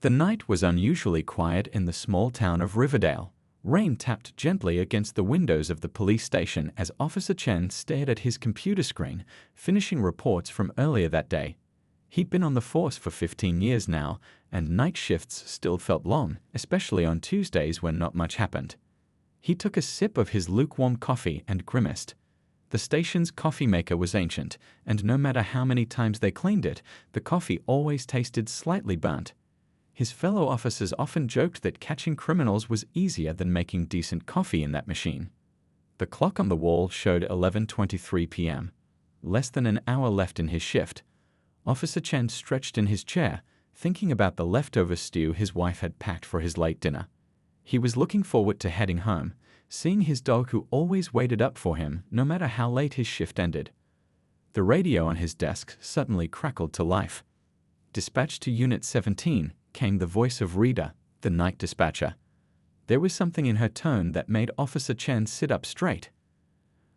The night was unusually quiet in the small town of Riverdale. Rain tapped gently against the windows of the police station as Officer Chen stared at his computer screen, finishing reports from earlier that day. He'd been on the force for 15 years now, and night shifts still felt long, especially on Tuesdays when not much happened. He took a sip of his lukewarm coffee and grimaced. The station's coffee maker was ancient, and no matter how many times they cleaned it, the coffee always tasted slightly burnt. His fellow officers often joked that catching criminals was easier than making decent coffee in that machine. The clock on the wall showed 11:23 p.m. Less than an hour left in his shift. Officer Chen stretched in his chair, thinking about the leftover stew his wife had packed for his late dinner. He was looking forward to heading home, seeing his dog who always waited up for him no matter how late his shift ended. The radio on his desk suddenly crackled to life. "Dispatch to Unit 17, came the voice of Rita, the night dispatcher. There was something in her tone that made Officer Chen sit up straight.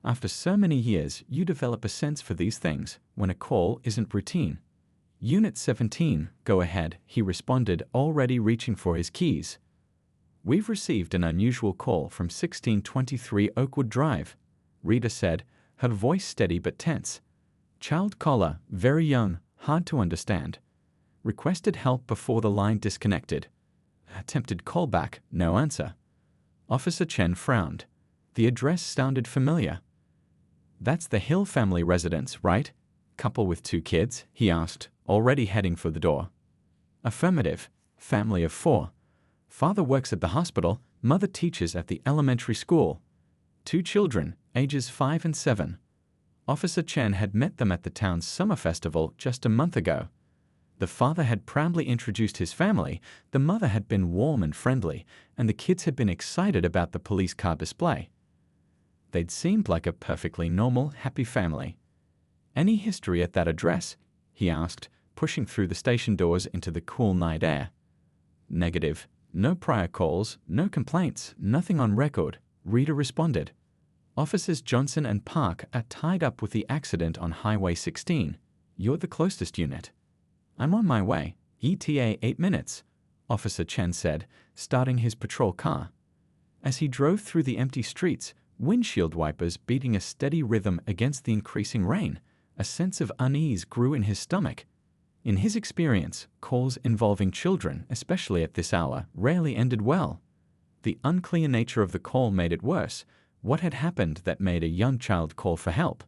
After so many years, you develop a sense for these things when a call isn't routine. "Unit 17, go ahead," he responded, already reaching for his keys. "We've received an unusual call from 1623 Oakwood Drive," Rita said, her voice steady but tense. "Child caller, very young, hard to understand. Requested help before the line disconnected. Attempted callback, no answer." Officer Chen frowned. The address sounded familiar. "That's the Hill family residence, right? Couple with 2 kids?" he asked, already heading for the door. "Affirmative. Family of 4. Father works at the hospital, mother teaches at the elementary school. 2 children, ages 5 and 7. Officer Chen had met them at the town's summer festival just a month ago. The father had proudly introduced his family, the mother had been warm and friendly, and the kids had been excited about the police car display. They'd seemed like a perfectly normal, happy family. "Any history at that address?" he asked, pushing through the station doors into the cool night air. "Negative. No prior calls, no complaints, nothing on record," Rita responded. "Officers Johnson and Park are tied up with the accident on Highway 16. You're the closest unit." "I'm on my way. ETA 8 minutes, Officer Chen said, starting his patrol car. As he drove through the empty streets, windshield wipers beating a steady rhythm against the increasing rain, a sense of unease grew in his stomach. In his experience, calls involving children, especially at this hour, rarely ended well. The unclear nature of the call made it worse. What had happened that made a young child call for help?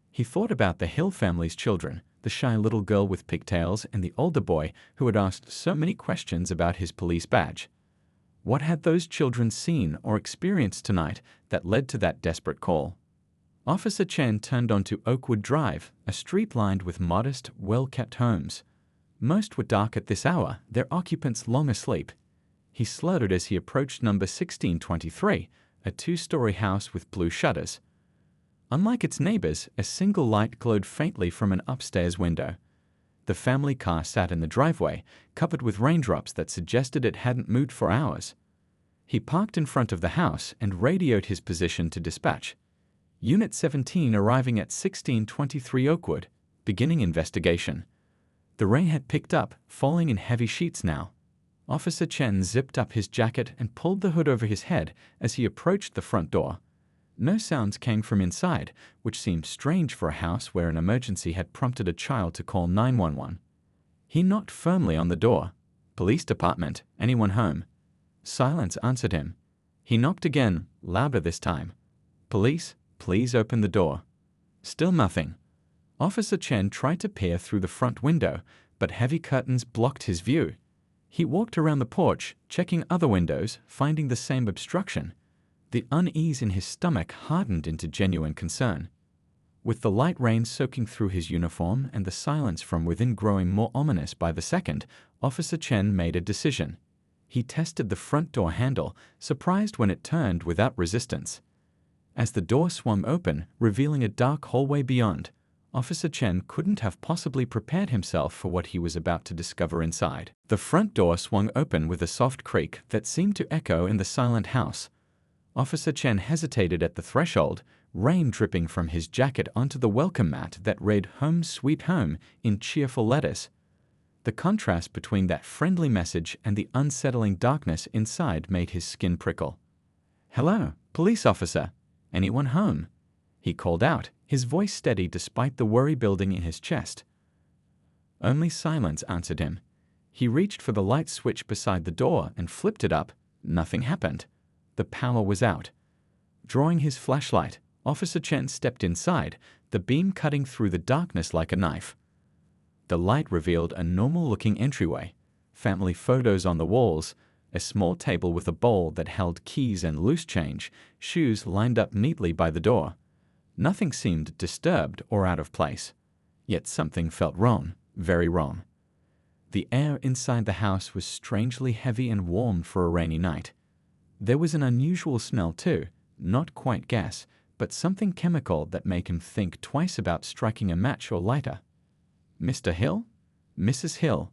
He thought about the Hill family's children, the shy little girl with pigtails and the older boy who had asked so many questions about his police badge. What had those children seen or experienced tonight that led to that desperate call? Officer Chen turned onto Oakwood Drive, a street lined with modest, well-kept homes. Most were dark at this hour, their occupants long asleep. He slurred as he approached number 1623, a 2-story house with blue shutters. Unlike its neighbors, a single light glowed faintly from an upstairs window. The family car sat in the driveway, covered with raindrops that suggested it hadn't moved for hours. He parked in front of the house and radioed his position to dispatch. "Unit 17 arriving at 1623 Oakwood, beginning investigation." The rain had picked up, falling in heavy sheets now. Officer Chen zipped up his jacket and pulled the hood over his head as he approached the front door. No sounds came from inside, which seemed strange for a house where an emergency had prompted a child to call 911. He knocked firmly on the door. "Police department, anyone home?" Silence answered him. He knocked again, louder this time. "Police, please open the door." Still nothing. Officer Chen tried to peer through the front window, but heavy curtains blocked his view. He walked around the porch, checking other windows, finding the same obstruction. The unease in his stomach hardened into genuine concern. With the light rain soaking through his uniform and the silence from within growing more ominous by the second, Officer Chen made a decision. He tested the front door handle, surprised when it turned without resistance. As the door swung open, revealing a dark hallway beyond, Officer Chen couldn't have possibly prepared himself for what he was about to discover inside. The front door swung open with a soft creak that seemed to echo in the silent house. Officer Chen hesitated at the threshold, rain dripping from his jacket onto the welcome mat that read "Home Sweet Home" in cheerful letters. The contrast between that friendly message and the unsettling darkness inside made his skin prickle. "Hello, police officer. Anyone home?" he called out, his voice steady despite the worry building in his chest. Only silence answered him. He reached for the light switch beside the door and flipped it up. Nothing happened. The power was out. Drawing his flashlight, Officer Chen stepped inside, the beam cutting through the darkness like a knife. The light revealed a normal-looking entryway, family photos on the walls, a small table with a bowl that held keys and loose change, shoes lined up neatly by the door. Nothing seemed disturbed or out of place. Yet something felt wrong, very wrong. The air inside the house was strangely heavy and warm for a rainy night. There was an unusual smell too, not quite gas, but something chemical that made him think twice about striking a match or lighter. "Mr. Hill? Mrs. Hill,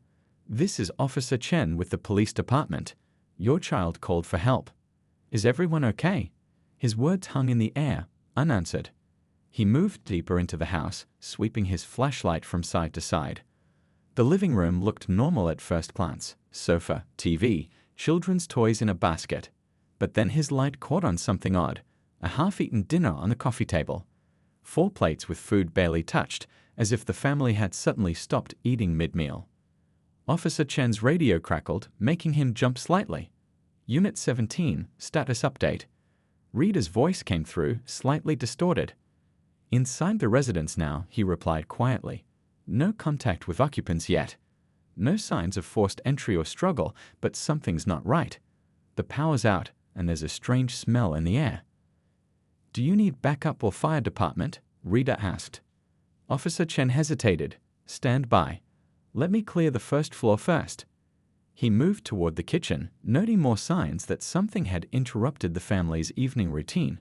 this is Officer Chen with the police department. Your child called for help. Is everyone okay?" His words hung in the air, unanswered. He moved deeper into the house, sweeping his flashlight from side to side. The living room looked normal at first glance. Sofa, TV, children's toys in a basket. But then his light caught on something odd. A half-eaten dinner on the coffee table. 4 plates with food barely touched, as if the family had suddenly stopped eating mid-meal. Officer Chen's radio crackled, making him jump slightly. "Unit 17, status update." Rita's voice came through, slightly distorted. "Inside the residence now," he replied quietly. "No contact with occupants yet. No signs of forced entry or struggle, but something's not right. The power's out, and there's a strange smell in the air." "Do you need backup or fire department?" Rita asked. Officer Chen hesitated. "Stand by. Let me clear the first floor first." He moved toward the kitchen, noting more signs that something had interrupted the family's evening routine.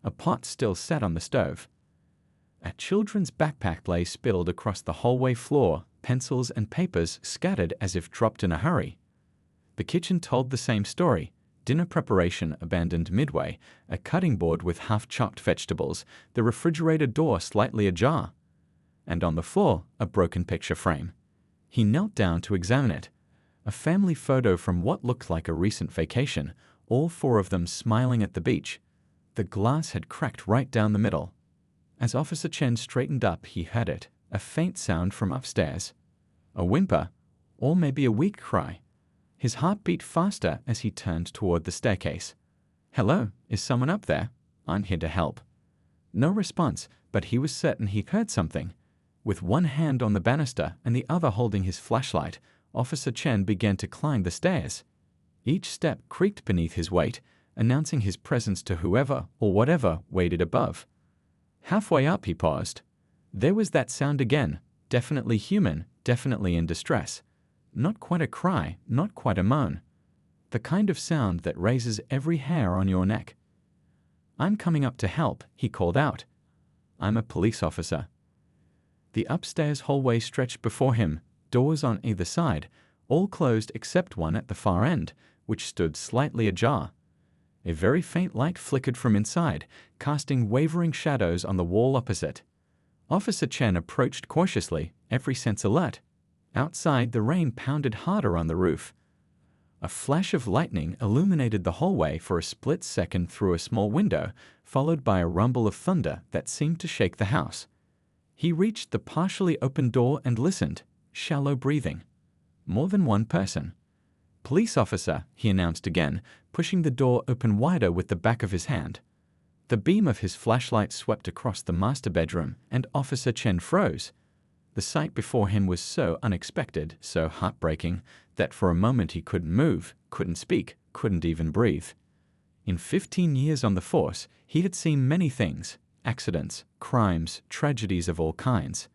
A pot still sat on the stove. A children's backpack lay spilled across the hallway floor, pencils and papers scattered as if dropped in a hurry. The kitchen told the same story. Dinner preparation abandoned midway, a cutting board with half-chopped vegetables, the refrigerator door slightly ajar. And on the floor, a broken picture frame. He knelt down to examine it. A family photo from what looked like a recent vacation, all 4 of them smiling at the beach. The glass had cracked right down the middle. As Officer Chen straightened up, he heard it, a faint sound from upstairs. A whimper, or maybe a weak cry. His heart beat faster as he turned toward the staircase. "Hello, is someone up there? I'm here to help." No response, but he was certain he heard something. With one hand on the banister and the other holding his flashlight, Officer Chen began to climb the stairs. Each step creaked beneath his weight, announcing his presence to whoever or whatever waited above. Halfway up, he paused. There was that sound again, definitely human, definitely in distress. Not quite a cry, not quite a moan. The kind of sound that raises every hair on your neck. "I'm coming up to help," he called out. "I'm a police officer." The upstairs hallway stretched before him, doors on either side, all closed except one at the far end, which stood slightly ajar. A very faint light flickered from inside, casting wavering shadows on the wall opposite. Officer Chen approached cautiously, every sense alert. Outside, the rain pounded harder on the roof. A flash of lightning illuminated the hallway for a split second through a small window, followed by a rumble of thunder that seemed to shake the house. He reached the partially open door and listened, shallow breathing. More than one person. "Police officer," he announced again, pushing the door open wider with the back of his hand. The beam of his flashlight swept across the master bedroom, and Officer Chen froze. The sight before him was so unexpected, so heartbreaking, that for a moment he couldn't move, couldn't speak, couldn't even breathe. In 15 years on the force, he had seen many things, accidents, crimes, tragedies of all kinds.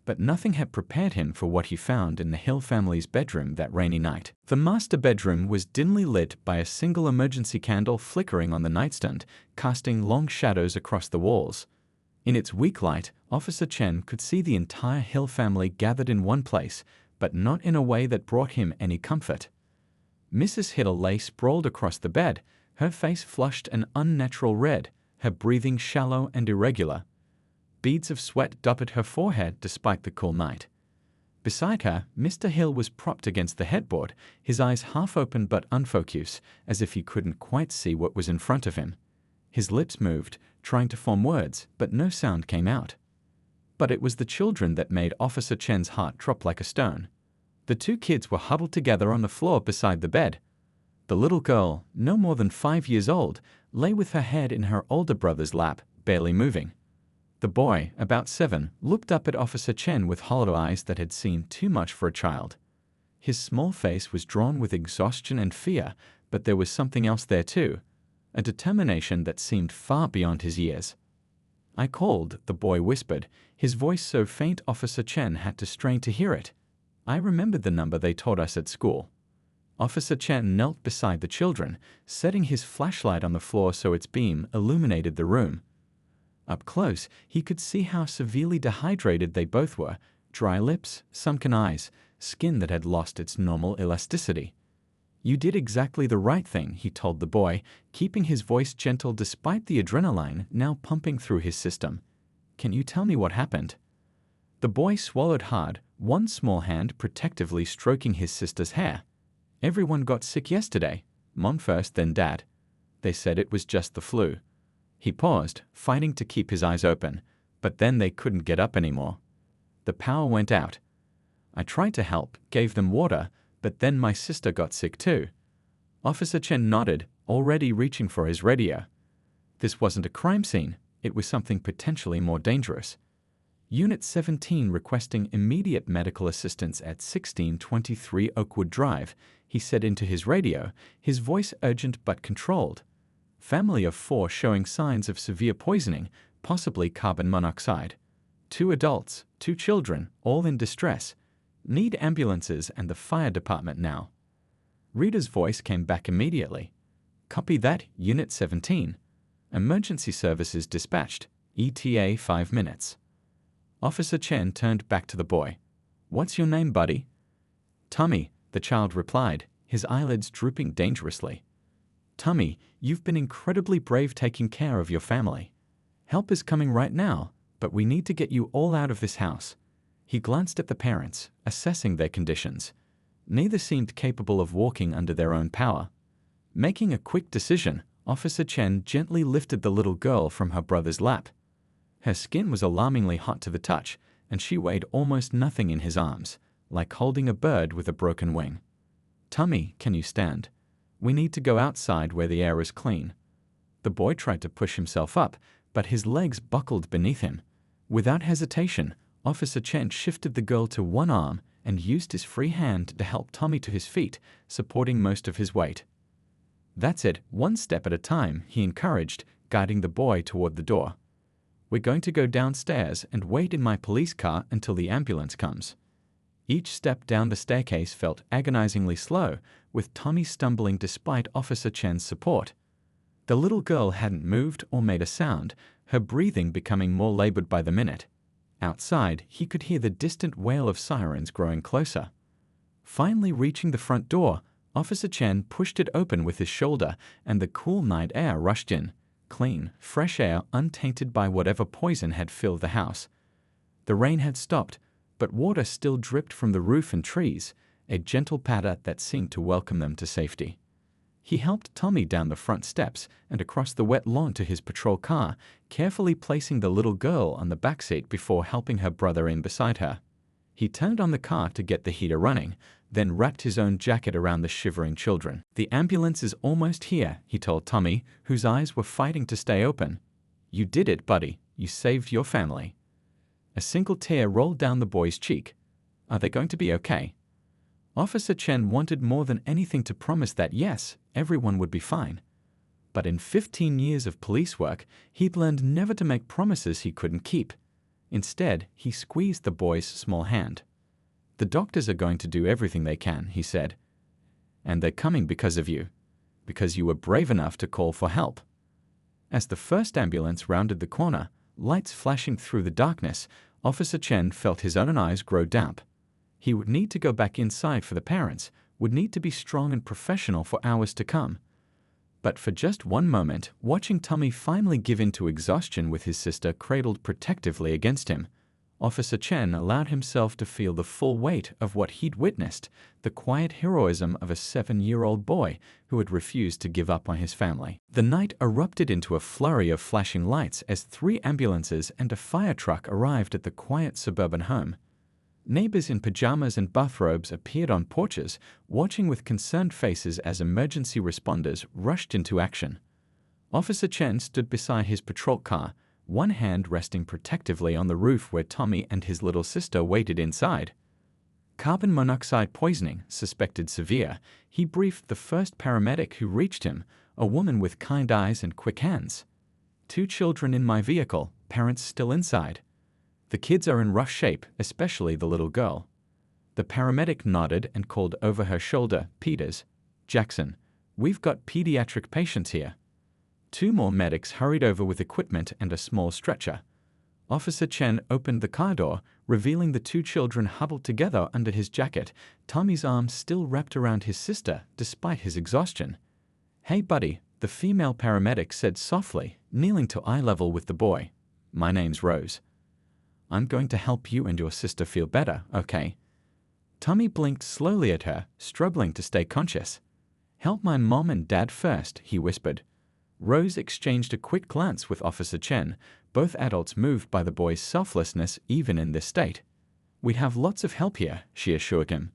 But nothing had prepared him for what he found in the Hill family's bedroom that rainy night. The master bedroom was dimly lit by a single emergency candle flickering on the nightstand, casting long shadows across the walls. In its weak light, Officer Chen could see the entire Hill family gathered in one place, but not in a way that brought him any comfort. Mrs. Hill lay sprawled across the bed, her face flushed an unnatural red, her breathing shallow and irregular. Beads of sweat dotted her forehead despite the cool night. Beside her, Mr. Hill was propped against the headboard, his eyes half open but unfocused, as if he couldn't quite see what was in front of him. His lips moved, trying to form words, but no sound came out. But it was the children that made Officer Chen's heart drop like a stone. The two kids were huddled together on the floor beside the bed. The little girl, no more than 5 years old, lay with her head in her older brother's lap, barely moving. The boy, about 7, looked up at Officer Chen with hollow eyes that had seen too much for a child. His small face was drawn with exhaustion and fear, but there was something else there too, a determination that seemed far beyond his years. "I called," the boy whispered, his voice so faint Officer Chen had to strain to hear it. "I remembered the number they taught us at school." Officer Chen knelt beside the children, setting his flashlight on the floor so its beam illuminated the room. Up close, he could see how severely dehydrated they both were, dry lips, sunken eyes, skin that had lost its normal elasticity. "You did exactly the right thing," he told the boy, keeping his voice gentle despite the adrenaline now pumping through his system. "Can you tell me what happened?" The boy swallowed hard, one small hand protectively stroking his sister's hair. "Everyone got sick yesterday. Mom first, then Dad. They said it was just the flu." He paused, fighting to keep his eyes open, but then they couldn't get up anymore. "The power went out. I tried to help, gave them water, but then my sister got sick too." Officer Chen nodded, already reaching for his radio. This wasn't a crime scene, it was something potentially more dangerous. Unit 17 requesting immediate medical assistance at 1623 Oakwood Drive, he said into his radio, his voice urgent but controlled. "Family of 4 showing signs of severe poisoning, possibly carbon monoxide. 2 adults, 2 children, all in distress. Need ambulances and the fire department now." Rita's voice came back immediately. "Copy that, Unit 17. Emergency services dispatched. ETA 5 minutes. Officer Chen turned back to the boy. "What's your name, buddy?" "Tommy," the child replied, his eyelids drooping dangerously. "Tommy, you've been incredibly brave taking care of your family. Help is coming right now, but we need to get you all out of this house." He glanced at the parents, assessing their conditions. Neither seemed capable of walking under their own power. Making a quick decision, Officer Chen gently lifted the little girl from her brother's lap. Her skin was alarmingly hot to the touch, and she weighed almost nothing in his arms, like holding a bird with a broken wing. "Tommy, can you stand? We need to go outside where the air is clean." The boy tried to push himself up, but his legs buckled beneath him. Without hesitation, Officer Chen shifted the girl to one arm and used his free hand to help Tommy to his feet, supporting most of his weight. "That's it, one step at a time," he encouraged, guiding the boy toward the door. "We're going to go downstairs and wait in my police car until the ambulance comes." Each step down the staircase felt agonizingly slow, with Tommy stumbling despite Officer Chen's support. The little girl hadn't moved or made a sound, her breathing becoming more labored by the minute. Outside, he could hear the distant wail of sirens growing closer. Finally reaching the front door, Officer Chen pushed it open with his shoulder, and the cool night air rushed in. Clean, fresh air untainted by whatever poison had filled the house. The rain had stopped, but water still dripped from the roof and trees, a gentle patter that seemed to welcome them to safety. He helped Tommy down the front steps and across the wet lawn to his patrol car, carefully placing the little girl on the back seat before helping her brother in beside her. He turned on the car to get the heater running, then wrapped his own jacket around the shivering children. "The ambulance is almost here," he told Tommy, whose eyes were fighting to stay open. "You did it, buddy. You saved your family." A single tear rolled down the boy's cheek. Are they going to be okay? Officer Chen wanted more than anything to promise that yes, everyone would be fine. But in 15 years of police work, he'd learned never to make promises he couldn't keep. Instead, he squeezed the boy's small hand. "The doctors are going to do everything they can," he said. "And they're coming because of you. Because you were brave enough to call for help." As the first ambulance rounded the corner, lights flashing through the darkness, Officer Chen felt his own eyes grow damp. He would need to go back inside for the parents, would need to be strong and professional for hours to come. But for just one moment, watching Tommy finally give in to exhaustion with his sister cradled protectively against him, Officer Chen allowed himself to feel the full weight of what he'd witnessed, the quiet heroism of a 7-year-old boy who had refused to give up on his family. The night erupted into a flurry of flashing lights as 3 ambulances and a fire truck arrived at the quiet suburban home. Neighbors in pajamas and bathrobes appeared on porches, watching with concerned faces as emergency responders rushed into action. Officer Chen stood beside his patrol car, one hand resting protectively on the roof where Tommy and his little sister waited inside. Carbon monoxide poisoning, suspected severe, he briefed the first paramedic who reached him, a woman with kind eyes and quick hands. 2 children in my vehicle, parents still inside. The kids are in rough shape, especially the little girl. The paramedic nodded and called over her shoulder, Peters, Jackson, we've got pediatric patients here. 2 more medics hurried over with equipment and a small stretcher. Officer Chen opened the car door, revealing the 2 children huddled together under his jacket, Tommy's arm still wrapped around his sister despite his exhaustion. Hey buddy, the female paramedic said softly, kneeling to eye level with the boy. My name's Rose. I'm going to help you and your sister feel better, okay? Tommy blinked slowly at her, struggling to stay conscious. Help my mom and dad first, he whispered. Rose exchanged a quick glance with Officer Chen, both adults moved by the boy's selflessness even in this state. We have lots of help here, she assured him.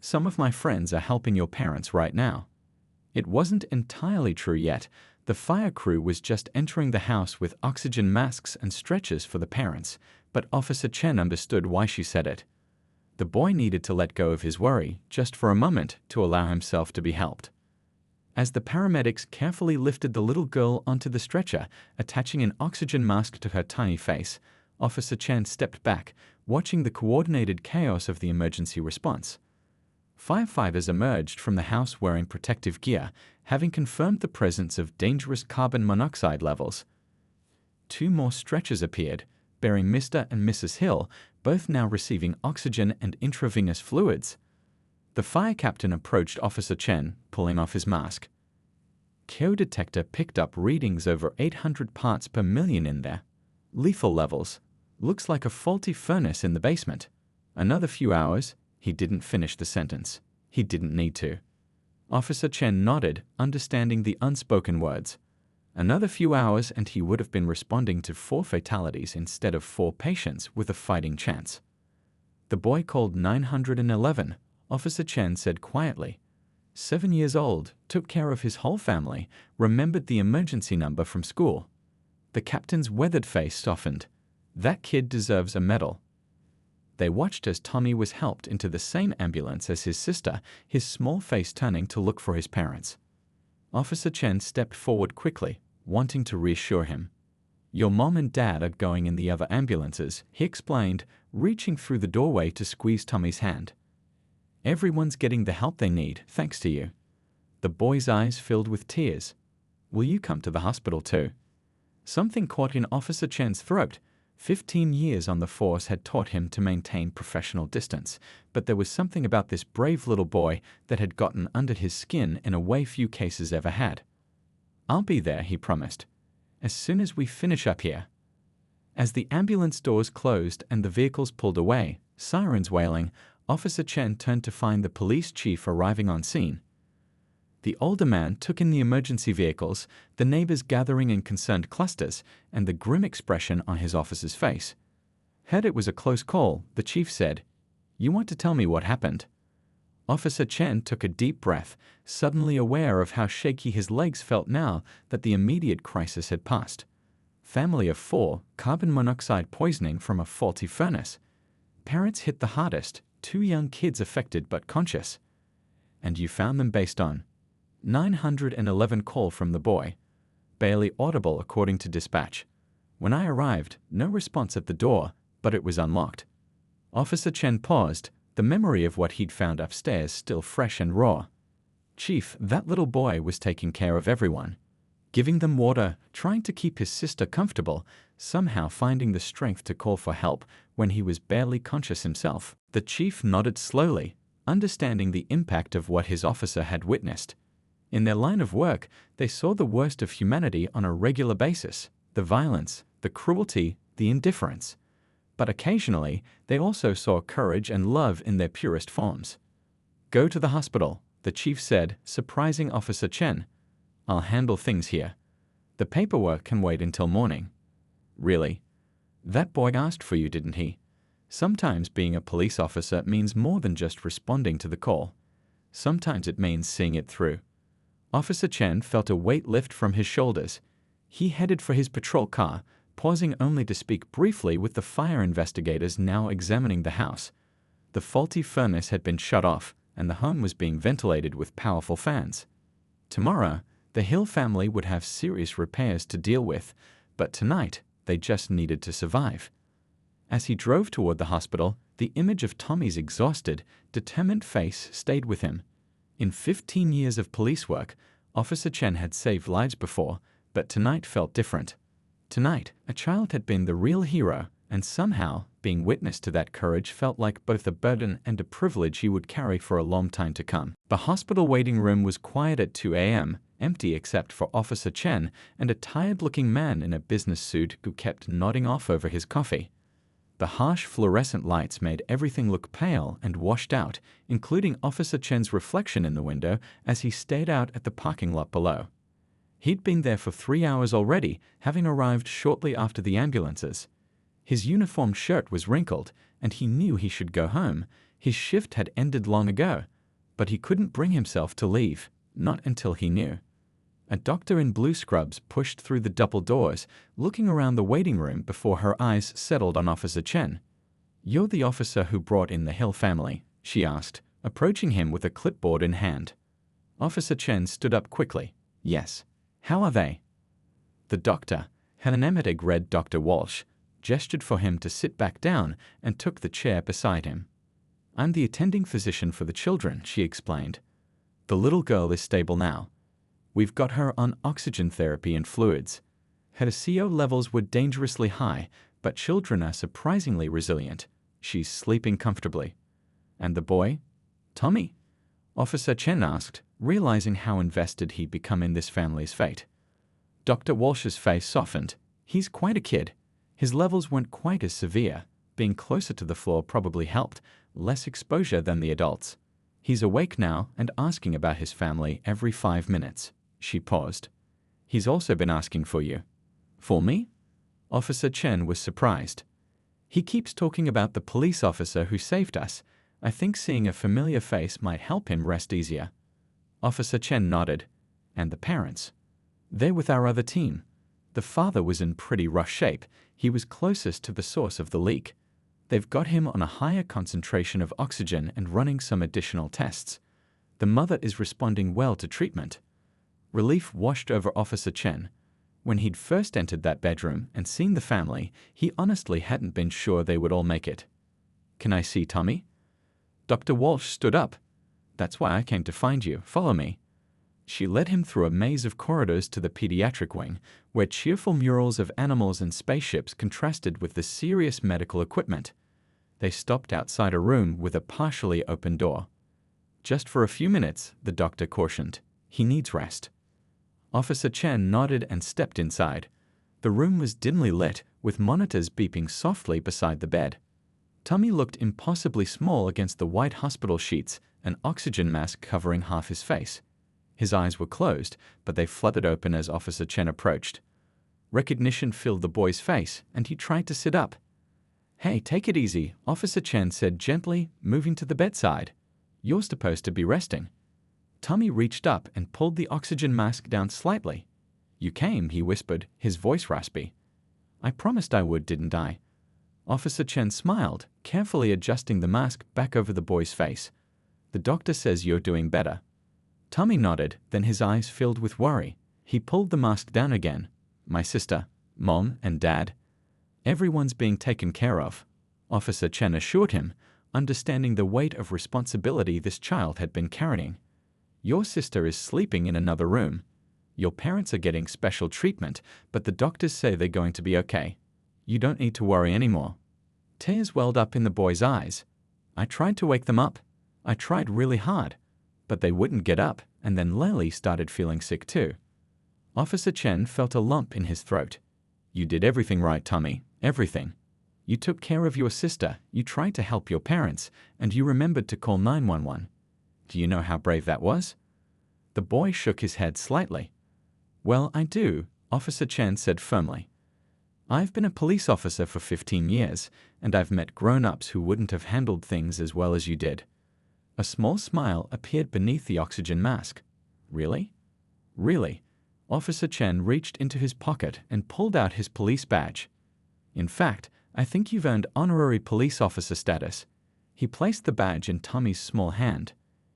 Some of my friends are helping your parents right now. It wasn't entirely true yet. The fire crew was just entering the house with oxygen masks and stretchers for the parents, but Officer Chen understood why she said it. The boy needed to let go of his worry, just for a moment, to allow himself to be helped. As the paramedics carefully lifted the little girl onto the stretcher, attaching an oxygen mask to her tiny face, Officer Chen stepped back, watching the coordinated chaos of the emergency response. Firefighters emerged from the house wearing protective gear, having confirmed the presence of dangerous carbon monoxide levels. 2 more stretchers appeared, bearing Mr. and Mrs. Hill, both now receiving oxygen and intravenous fluids. The fire captain approached Officer Chen, pulling off his mask. KO detector picked up readings over 800 parts per million in there. Lethal levels. Looks like a faulty furnace in the basement. Another few hours. He didn't finish the sentence. He didn't need to. Officer Chen nodded, understanding the unspoken words. Another few hours and he would have been responding to 4 fatalities instead of 4 patients with a fighting chance. The boy called 911. Officer Chen said quietly. 7 years old, took care of his whole family, remembered the emergency number from school. The captain's weathered face softened. That kid deserves a medal. They watched as Tommy was helped into the same ambulance as his sister, his small face turning to look for his parents. Officer Chen stepped forward quickly, wanting to reassure him. Your mom and dad are going in the other ambulances, he explained, reaching through the doorway to squeeze Tommy's hand. Everyone's getting the help they need, thanks to you. The boy's eyes filled with tears. Will you come to the hospital too? Something caught in Officer Chen's throat. 15 years on the force had taught him to maintain professional distance, but there was something about this brave little boy that had gotten under his skin in a way few cases ever had. I'll be there, he promised, as soon as we finish up here. As the ambulance doors closed and the vehicles pulled away, sirens wailing, Officer Chen turned to find the police chief arriving on scene. The older man took in the emergency vehicles, the neighbors gathering in concerned clusters, and the grim expression on his officer's face. Heard it was a close call, the chief said. You want to tell me what happened? Officer Chen took a deep breath, suddenly aware of how shaky his legs felt now that the immediate crisis had passed. Family of 4, carbon monoxide poisoning from a faulty furnace. Parents hit the hardest, 2 young kids affected but conscious. And you found them based on 911 call from the boy. Barely audible according to dispatch. When I arrived, no response at the door, but it was unlocked. Officer Chen paused, the memory of what he'd found upstairs still fresh and raw. Chief, that little boy was taking care of everyone. Giving them water, trying to keep his sister comfortable, somehow finding the strength to call for help when he was barely conscious himself. The chief nodded slowly, understanding the impact of what his officer had witnessed. In their line of work, they saw the worst of humanity on a regular basis, the violence, the cruelty, the indifference. but occasionally they also saw courage and love in their purest forms. "Go to the hospital," the chief said, surprising Officer Chen. "I'll handle things here. The paperwork can wait until morning." "Really? That boy asked for you, didn't he?" Sometimes being a police officer means more than just responding to the call. Sometimes it means seeing it through. Officer Chen felt a weight lift from his shoulders. He headed for his patrol car, pausing only to speak briefly with the fire investigators now examining the house. The faulty furnace had been shut off, and the home was being ventilated with powerful fans. Tomorrow, the Hill family would have serious repairs to deal with, but tonight they just needed to survive. As he drove toward the hospital, the image of Tommy's exhausted, determined face stayed with him. In 15 years of police work, Officer Chen had saved lives before, but tonight felt different. Tonight, a child had been the real hero, and somehow, being witness to that courage felt like both a burden and a privilege he would carry for a long time to come. The hospital waiting room was quiet at 2 a.m., empty except for Officer Chen and a tired-looking man in a business suit who kept nodding off over his coffee. The harsh fluorescent lights made everything look pale and washed out, including Officer Chen's reflection in the window as he stared out at the parking lot below. He'd been there for 3 hours already, having arrived shortly after the ambulances. His uniform shirt was wrinkled, and he knew he should go home. His shift had ended long ago, but he couldn't bring himself to leave, not until he knew. A doctor in blue scrubs pushed through the double doors, looking around the waiting room before her eyes settled on Officer Chen. "You're the officer who brought in the Hill family?" she asked, approaching him with a clipboard in hand. Officer Chen stood up quickly. "Yes. How are they?" The doctor, an emetic-red Dr. Walsh, gestured for him to sit back down and took the chair beside him. "I'm the attending physician for the children," she explained. "The little girl is stable now. We've got her on oxygen therapy and fluids. Her CO levels were dangerously high, but children are surprisingly resilient. She's sleeping comfortably." "And the boy? Tommy?" Officer Chen asked, realizing how invested he'd become in this family's fate. Dr. Walsh's face softened. "He's quite a kid. His levels weren't quite as severe. Being closer to the floor probably helped, less exposure than the adults. He's awake now and asking about his family every 5 minutes." She paused. "He's also been asking for you." "For me?" Officer Chen was surprised. "He keeps talking about the police officer who saved us. I think seeing a familiar face might help him rest easier." Officer Chen nodded. "And the parents?" "They're with our other team. The father was in pretty rough shape. He was closest to the source of the leak. They've got him on a higher concentration of oxygen and running some additional tests. The mother is responding well to treatment." Relief washed over Officer Chen. When he'd first entered that bedroom and seen the family, he honestly hadn't been sure they would all make it. "Can I see Tommy?" Dr. Walsh stood up. "That's why I came to find you. Follow me." She led him through a maze of corridors to the pediatric wing, where cheerful murals of animals and spaceships contrasted with the serious medical equipment. They stopped outside a room with a partially open door. "Just for a few minutes," the doctor cautioned. "He needs rest." Officer Chen nodded and stepped inside. The room was dimly lit, with monitors beeping softly beside the bed. Tommy looked impossibly small against the white hospital sheets, an oxygen mask covering half his face. His eyes were closed, but they fluttered open as Officer Chen approached. Recognition filled the boy's face, and he tried to sit up. "Hey, take it easy," Officer Chen said gently, moving to the bedside. "You're supposed to be resting." Tommy reached up and pulled the oxygen mask down slightly. "You came," he whispered, his voice raspy. "I promised I would, didn't I?" Officer Chen smiled, carefully adjusting the mask back over the boy's face. "The doctor says you're doing better." Tommy nodded, then his eyes filled with worry. He pulled the mask down again. "My sister, Mom, and Dad? Everyone's being taken care of," Officer Chen assured him, understanding the weight of responsibility this child had been carrying. "Your sister is sleeping in another room. Your parents are getting special treatment, but the doctors say they're going to be okay. You don't need to worry anymore." Tears welled up in the boy's eyes. "I tried to wake them up. I tried really hard. But they wouldn't get up, and then Lely started feeling sick too." Officer Chen felt a lump in his throat. "You did everything right, Tommy. Everything." You took care of your sister, you tried to help your parents, and you remembered to call 911. Do you know how brave that was? The boy shook his head slightly. Well, I do, Officer Chen said firmly. I've been a police officer for 15 years, and I've met grown-ups who wouldn't have handled things as well as you did. A small smile appeared beneath the oxygen mask. Really? Really? Officer Chen reached into his pocket and pulled out his police badge. In fact, I think you've earned honorary police officer status. He placed the badge in Tommy's small hand.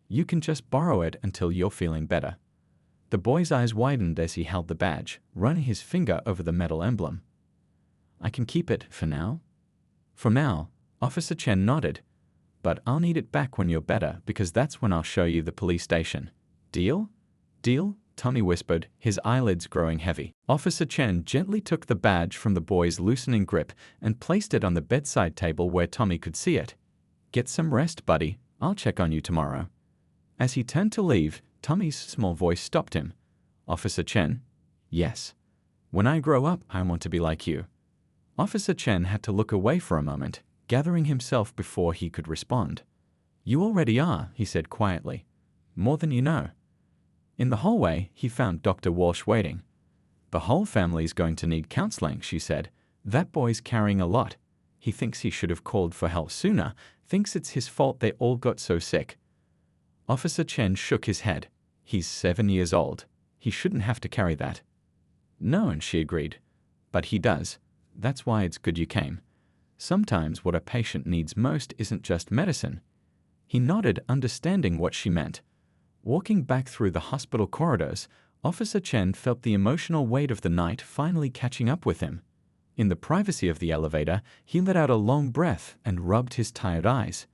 You can just borrow it until you're feeling better. The boy's eyes widened as he held the badge, running his finger over the metal emblem. I can keep it for now? For now, Officer Chen nodded. But I'll need it back when you're better, because that's when I'll show you the police station. Deal? Deal? Tommy whispered, his eyelids growing heavy. Officer Chen gently took the badge from the boy's loosening grip and placed it on the bedside table where Tommy could see it. Get some rest, buddy. I'll check on you tomorrow. As he turned to leave, Tommy's small voice stopped him. Officer Chen? Yes. When I grow up, I want to be like you. Officer Chen had to look away for a moment, gathering himself before he could respond. You already are, he said quietly. More than you know. In the hallway, he found Dr. Walsh waiting. The whole family's going to need counseling, she said. That boy's carrying a lot. He thinks he should have called for help sooner, thinks it's his fault they all got so sick. Officer Chen shook his head. He's 7 years old. He shouldn't have to carry that. No, and she agreed. But he does. That's why it's good you came. Sometimes what a patient needs most isn't just medicine. He nodded, understanding what she meant. Walking back through the hospital corridors, Officer Chen felt the emotional weight of the night finally catching up with him. In the privacy of the elevator, he let out a long breath and rubbed his tired eyes.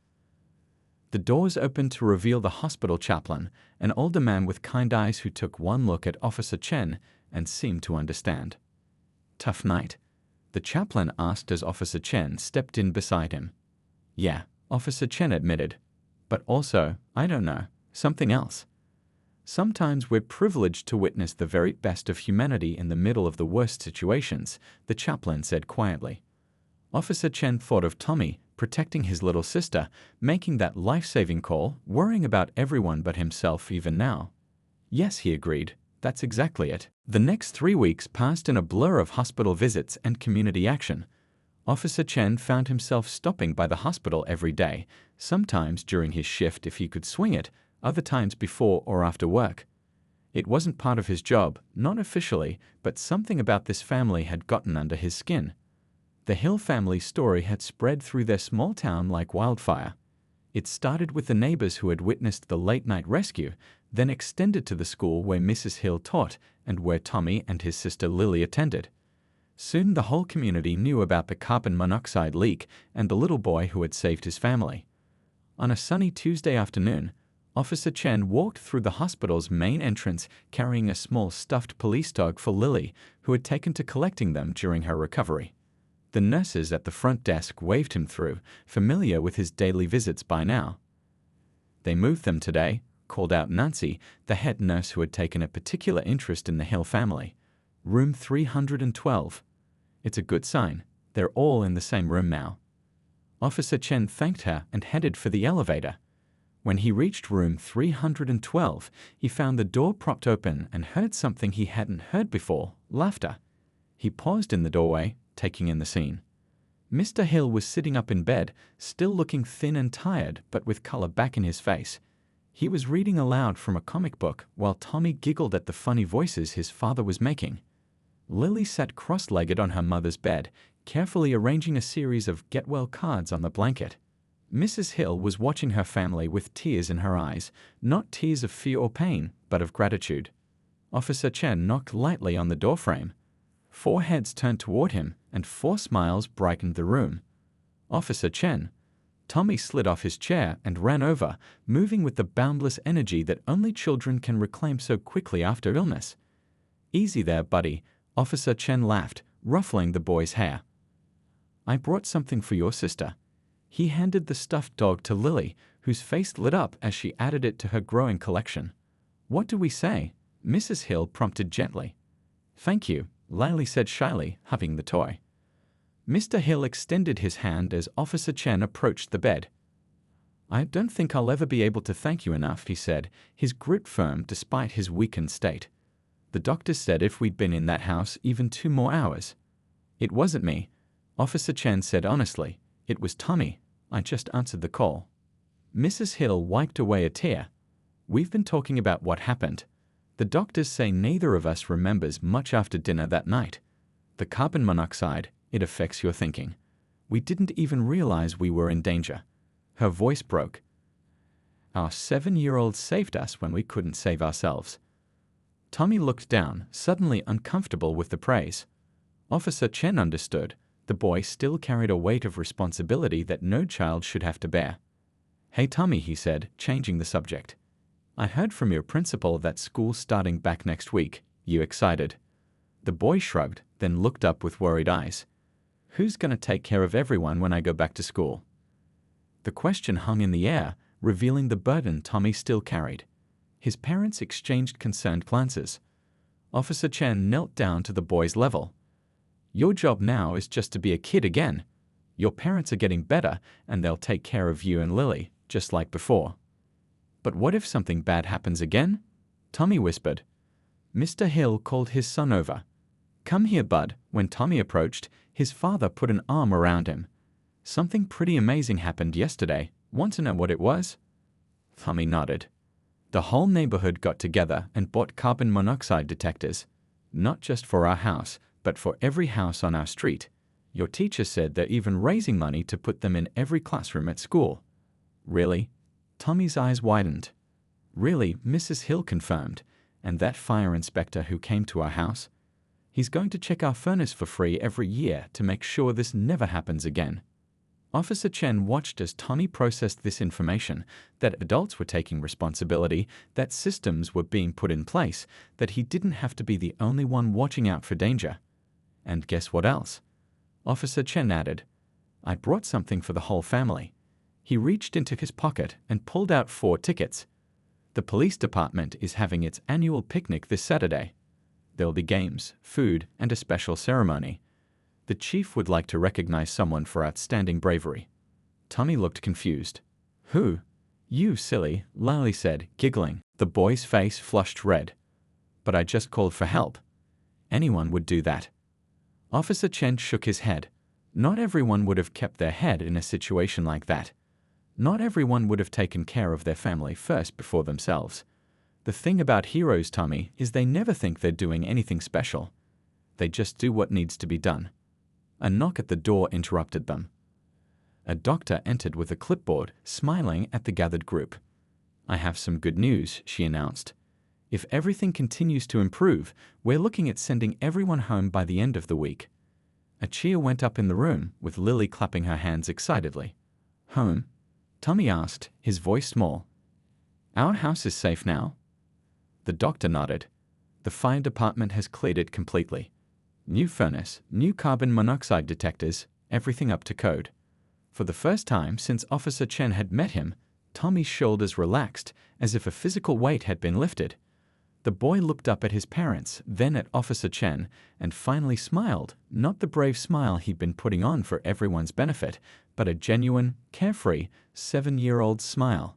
The doors opened to reveal the hospital chaplain, an older man with kind eyes who took one look at Officer Chen and seemed to understand. Tough night? The chaplain asked as Officer Chen stepped in beside him. Yeah, Officer Chen admitted. But also, I don't know, something else. Sometimes we're privileged to witness the very best of humanity in the middle of the worst situations, the chaplain said quietly. Officer Chen thought of Tommy, protecting his little sister, making that life-saving call, worrying about everyone but himself even now. Yes, he agreed. That's exactly it. The next 3 weeks passed in a blur of hospital visits and community action. Officer Chen found himself stopping by the hospital every day, sometimes during his shift if he could swing it, other times before or after work. It wasn't part of his job, not officially, but something about this family had gotten under his skin. The Hill family story had spread through their small town like wildfire. It started with the neighbors who had witnessed the late-night rescue, then extended to the school where Mrs. Hill taught and where Tommy and his sister Lily attended. Soon the whole community knew about the carbon monoxide leak and the little boy who had saved his family. On a sunny Tuesday afternoon, Officer Chen walked through the hospital's main entrance carrying a small stuffed police dog for Lily, who had taken to collecting them during her recovery. The nurses at the front desk waved him through, familiar with his daily visits by now. They moved them today, called out Nancy, the head nurse who had taken a particular interest in the Hill family. Room 312. It's a good sign. They're all in the same room now. Officer Chen thanked her and headed for the elevator. When he reached room 312, he found the door propped open and heard something he hadn't heard before, laughter. He paused in the doorway, taking in the scene. Mr. Hill was sitting up in bed, still looking thin and tired, but with color back in his face. He was reading aloud from a comic book while Tommy giggled at the funny voices his father was making. Lily sat cross-legged on her mother's bed, carefully arranging a series of get-well cards on the blanket. Mrs. Hill was watching her family with tears in her eyes, not tears of fear or pain, but of gratitude. Officer Chen knocked lightly on the doorframe. 4 heads turned toward him, and 4 smiles brightened the room. Officer Chen. Tommy slid off his chair and ran over, moving with the boundless energy that only children can reclaim so quickly after illness. Easy there, buddy, Officer Chen laughed, ruffling the boy's hair. I brought something for your sister. He handed the stuffed dog to Lily, whose face lit up as she added it to her growing collection. What do we say? Mrs. Hill prompted gently. Thank you, Lily said shyly, hugging the toy. Mr. Hill extended his hand as Officer Chen approached the bed. "I don't think I'll ever be able to thank you enough," he said, his grit firm despite his weakened state. "The doctor said if we'd been in that house even 2 more hours." "It wasn't me," Officer Chen said honestly. "It was Tommy. I just answered the call." Mrs. Hill wiped away a tear. "We've been talking about what happened. The doctors say neither of us remembers much after dinner that night. The carbon monoxide, it affects your thinking. We didn't even realize we were in danger." Her voice broke. "Our 7-year-old saved us when we couldn't save ourselves." Tommy looked down, suddenly uncomfortable with the praise. Officer Chen understood. The boy still carried a weight of responsibility that no child should have to bear. "Hey Tommy," he said, changing the subject. "I heard from your principal that school's starting back next week. You excited?" The boy shrugged, then looked up with worried eyes. "Who's going to take care of everyone when I go back to school?" The question hung in the air, revealing the burden Tommy still carried. His parents exchanged concerned glances. Officer Chen knelt down to the boy's level. "Your job now is just to be a kid again. Your parents are getting better, and they'll take care of you and Lily, just like before." "But what if something bad happens again?" Tommy whispered. Mr. Hill called his son over. "Come here, bud." When Tommy approached, his father put an arm around him. "Something pretty amazing happened yesterday. Want to know what it was?" Tommy nodded. "The whole neighborhood got together and bought carbon monoxide detectors. Not just for our house, but for every house on our street. Your teacher said they're even raising money to put them in every classroom at school." "Really?" Tommy's eyes widened. "Really," Mrs. Hill confirmed. "And that fire inspector who came to our house? He's going to check our furnace for free every year to make sure this never happens again." Officer Chen watched as Tommy processed this information, that adults were taking responsibility, that systems were being put in place, that he didn't have to be the only one watching out for danger. "And guess what else?" Officer Chen added. "I brought something for the whole family." He reached into his pocket and pulled out 4 tickets. "The police department is having its annual picnic this Saturday. There'll be games, food, and a special ceremony. The chief would like to recognize someone for outstanding bravery." Tommy looked confused. "Who?" "You, silly," Lily said, giggling. The boy's face flushed red. "But I just called for help. Anyone would do that." Officer Chen shook his head. Not everyone would have kept their head in a situation like that. Not everyone would have taken care of their family first before themselves. The thing about heroes, Tommy, is they never think they're doing anything special. They just do what needs to be done. A knock at the door interrupted them. A doctor entered with a clipboard, smiling at the gathered group. "I have some good news," she announced. "If everything continues to improve, we're looking at sending everyone home by the end of the week." A cheer went up in the room, with Lily clapping her hands excitedly. "Home?" Tommy asked, his voice small. "Our house is safe now?" The doctor nodded. "The fire department has cleared it completely. New furnace, new carbon monoxide detectors, everything up to code." For the first time since Officer Chen had met him, Tommy's shoulders relaxed, as if a physical weight had been lifted. The boy looked up at his parents, then at Officer Chen, and finally smiled, not the brave smile he'd been putting on for everyone's benefit, but a genuine, carefree, 7-year-old smile.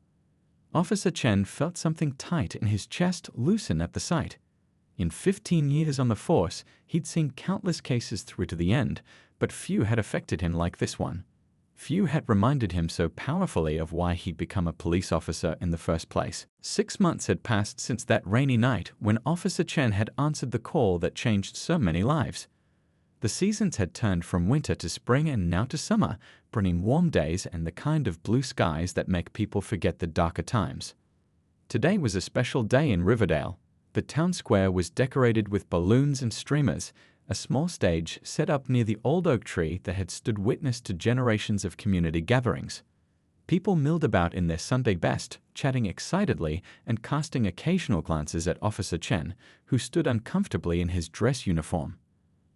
Officer Chen felt something tight in his chest loosen at the sight. In 15 years on the force, he'd seen countless cases through to the end, but few had affected him like this one. Few had reminded him so powerfully of why he'd become a police officer in the first place. 6 months had passed since that rainy night when Officer Chen had answered the call that changed so many lives. The seasons had turned from winter to spring and now to summer, bringing warm days and the kind of blue skies that make people forget the darker times. Today was a special day in Riverdale. The town square was decorated with balloons and streamers, a small stage set up near the old oak tree that had stood witness to generations of community gatherings. People milled about in their Sunday best, chatting excitedly and casting occasional glances at Officer Chen, who stood uncomfortably in his dress uniform.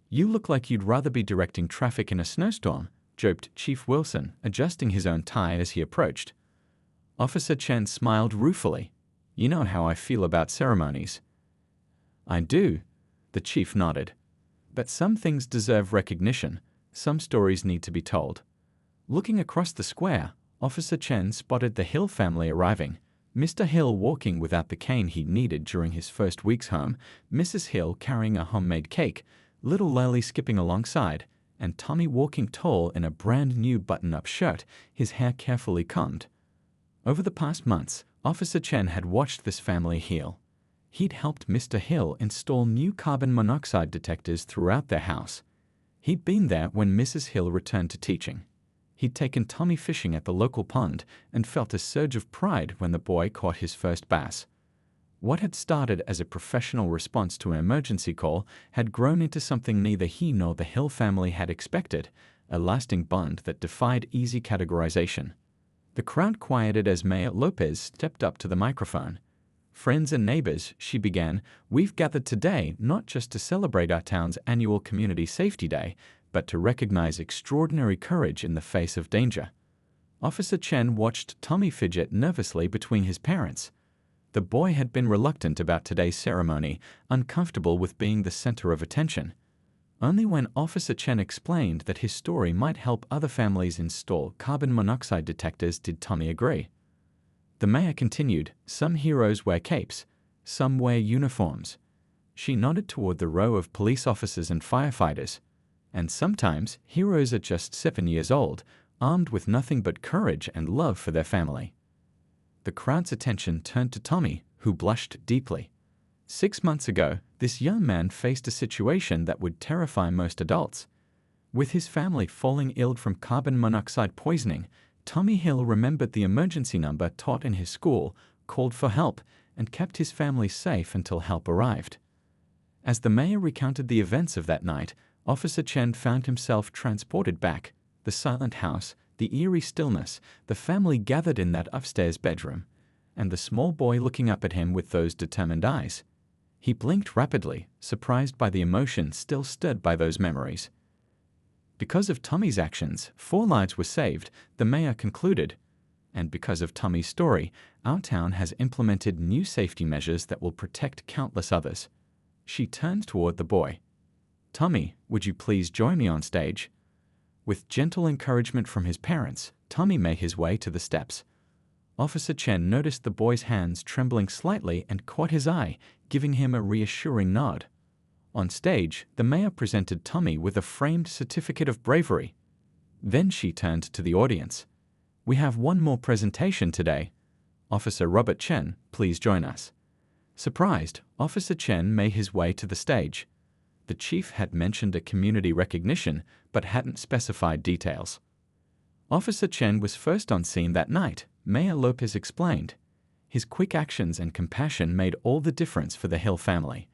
"You look like you'd rather be directing traffic in a snowstorm," joked Chief Wilson, adjusting his own tie as he approached. Officer Chen smiled ruefully. "You know how I feel about ceremonies." "I do," the chief nodded. "But some things deserve recognition. Some stories need to be told. Looking across the square, Officer Chen spotted the Hill family arriving. Mr. Hill walking without the cane he needed during his first weeks home, Mrs. Hill carrying a homemade cake, little Lily skipping alongside, and Tommy walking tall in a brand new button-up shirt, his hair carefully combed. Over the past months, Officer Chen had watched this family heal. He'd helped Mr. Hill install new carbon monoxide detectors throughout their house. He'd been there when Mrs. Hill returned to teaching. He'd taken Tommy fishing at the local pond and felt a surge of pride when the boy caught his first bass. What had started as a professional response to an emergency call had grown into something neither he nor the Hill family had expected, a lasting bond that defied easy categorization. The crowd quieted as Mayor Lopez stepped up to the microphone. "Friends and neighbors," she began, "we've gathered today not just to celebrate our town's annual Community Safety Day, but to recognize extraordinary courage in the face of danger." Officer Chen watched Tommy fidget nervously between his parents. The boy had been reluctant about today's ceremony, uncomfortable with being the center of attention. Only when Officer Chen explained that his story might help other families install carbon monoxide detectors did Tommy agree. The mayor continued, "Some heroes wear capes, some wear uniforms." She nodded toward the row of police officers and firefighters. "And sometimes heroes are just 7 years old, armed with nothing but courage and love for their family." The crowd's attention turned to Tommy, who blushed deeply. 6 months ago, this young man faced a situation that would terrify most adults. With his family falling ill from carbon monoxide poisoning, Tommy Hill remembered the emergency number taught in his school, called for help, and kept his family safe until help arrived. As the mayor recounted the events of that night, Officer Chen found himself transported back. The silent house, the eerie stillness, the family gathered in that upstairs bedroom, and the small boy looking up at him with those determined eyes. He blinked rapidly, surprised by the emotion still stirred by those memories. Because of Tommy's actions, 4 lives were saved, the mayor concluded. And because of Tommy's story, our town has implemented new safety measures that will protect countless others. She turned toward the boy. "Tommy, would you please join me on stage?" With gentle encouragement from his parents, Tommy made his way to the steps. Officer Chen noticed the boy's hands trembling slightly and caught his eye, giving him a reassuring nod. On stage, the mayor presented Tommy with a framed certificate of bravery. Then she turned to the audience. "We have one more presentation today. Officer Robert Chen, please join us." Surprised, Officer Chen made his way to the stage. The chief had mentioned a community recognition, but hadn't specified details. Officer Chen was first on scene that night, Mayor Lopez explained. His quick actions and compassion made all the difference for the Hill family.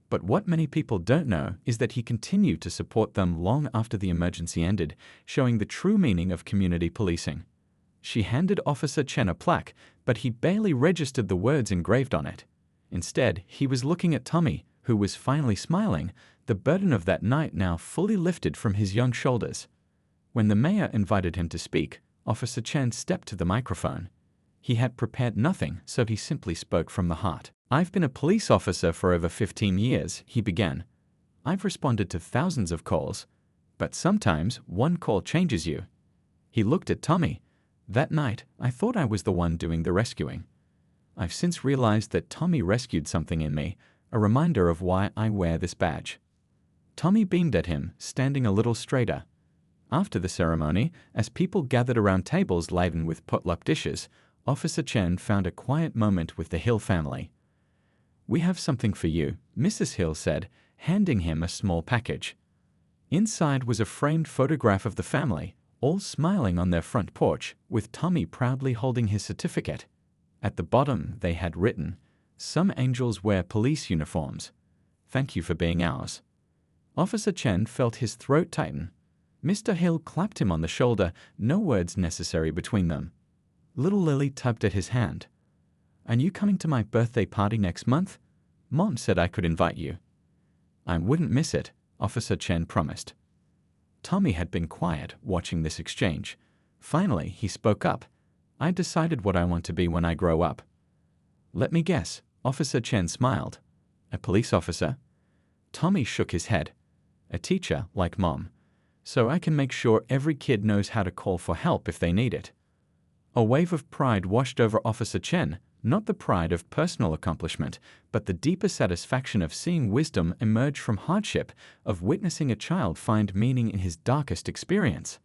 But what many people don't know is that he continued to support them long after the emergency ended, showing the true meaning of community policing. She handed Officer Chen a plaque, but he barely registered the words engraved on it. Instead, he was looking at Tommy, who was finally smiling, the burden of that night now fully lifted from his young shoulders. When the mayor invited him to speak, Officer Chen stepped to the microphone. He had prepared nothing, so he simply spoke from the heart. "I've been a police officer for over 15 years, he began. "I've responded to thousands of calls, but sometimes one call changes you." He looked at Tommy. "That night, I thought I was the one doing the rescuing. I've since realized that Tommy rescued something in me, a reminder of why I wear this badge." Tommy beamed at him, standing a little straighter. After the ceremony, as people gathered around tables laden with potluck dishes, Officer Chen found a quiet moment with the Hill family. "We have something for you," Mrs. Hill said, handing him a small package. Inside was a framed photograph of the family, all smiling on their front porch, with Tommy proudly holding his certificate. At the bottom they had written, "Some angels wear police uniforms. Thank you for being ours." Officer Chen felt his throat tighten. Mr. Hill clapped him on the shoulder, no words necessary between them. Little Lily tugged at his hand. "Are you coming to my birthday party next month? Mom said I could invite you." "I wouldn't miss it," Officer Chen promised. Tommy had been quiet, watching this exchange. Finally, he spoke up. "I decided what I want to be when I grow up." "Let me guess," Officer Chen smiled. "A police officer?" Tommy shook his head. "A teacher, like Mom." so I can make sure every kid knows how to call for help if they need it." A wave of pride washed over Officer Chen, not the pride of personal accomplishment, but the deeper satisfaction of seeing wisdom emerge from hardship, of witnessing a child find meaning in his darkest experience.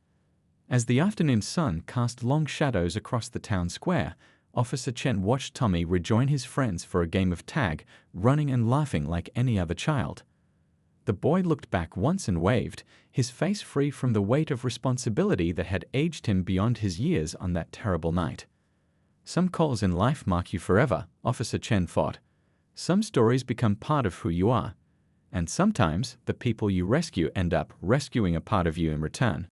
As the afternoon sun cast long shadows across the town square, Officer Chen watched Tommy rejoin his friends for a game of tag, running and laughing like any other child. The boy looked back once and waved, his face free from the weight of responsibility that had aged him beyond his years on that terrible night. Some calls in life mark you forever, Officer Chen thought. Some stories become part of who you are. And sometimes the people you rescue end up rescuing a part of you in return.